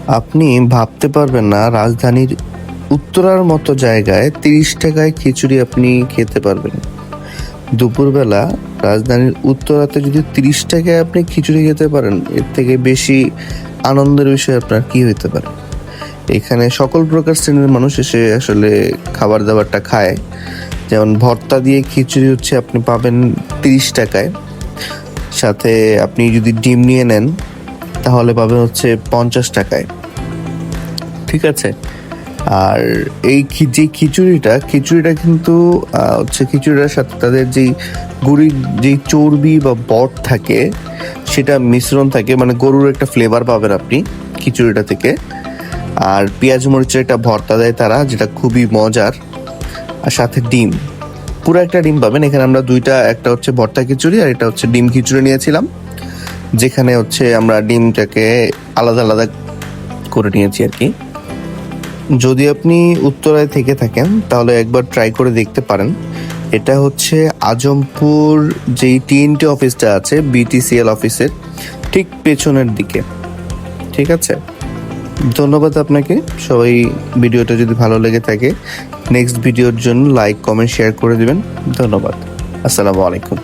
আপনি ভাবতে পারবেন না রাজধানীর উত্তরার মতো জায়গায় 30 টাকায় খিচুড়ি আপনি খেতে পারবেন। দুপুরবেলা রাজধানীর উত্তরাতে যদি 30 টাকায় আপনি খিচুড়ি খেতে পারেন, এর থেকে বেশি আনন্দের বিষয় আপনার কি হইতে পারে? এখানে সকল প্রকার শ্রেণীর মানুষ এসে আসলে খাবার দাবারটা খায়। যেমন ভর্তা দিয়ে খিচুড়ি হচ্ছে আপনি পাবেন 30 টাকায়, সাথে আপনি যদি ডিম নিয়ে নেন তাহলে পাবেন হচ্ছে 50 টাকায়। ঠিক আছে? আর এই যে খিচুড়িটা কিন্তু হচ্ছে খিচুড়িটার সাথে তাদের যেই চর্বি বা বট থাকে সেটা মিশ্রণ থাকে, মানে গরুর একটা ফ্লেভার পাবেন আপনি খিচুড়িটা থেকে। আর পেঁয়াজ মরিচের একটা ভর্তা দেয় তারা, যেটা খুবই মজার। আর সাথে ডিম, পুরো একটা ডিম পাবেন এখানে। আমরা দুইটা, একটা হচ্ছে ভর্তা খিচুড়ি আর এটা হচ্ছে ডিম খিচুড়ি নিয়েছিলাম, যেখানে হচ্ছে আমরা ডিমটাকে আলাদা আলাদা করে নিয়েছি আর কি। যদি আপনি উত্তরায় থেকে থাকেন তাহলে একবার ট্রাই করে দেখতে পারেন। এটা হচ্ছে আজমপুর যেই টিএনটি অফিসটা আছে, বিটিসিএল অফিসের ঠিক পেছনের দিকে। ঠিক আছে, ধন্যবাদ আপনাকে। সবাই ভিডিওটা যদি ভালো লেগে থাকে নেক্সট ভিডিওর জন্য লাইক কমেন্ট শেয়ার করে দিবেন। ধন্যবাদ। আসসালামু আলাইকুম।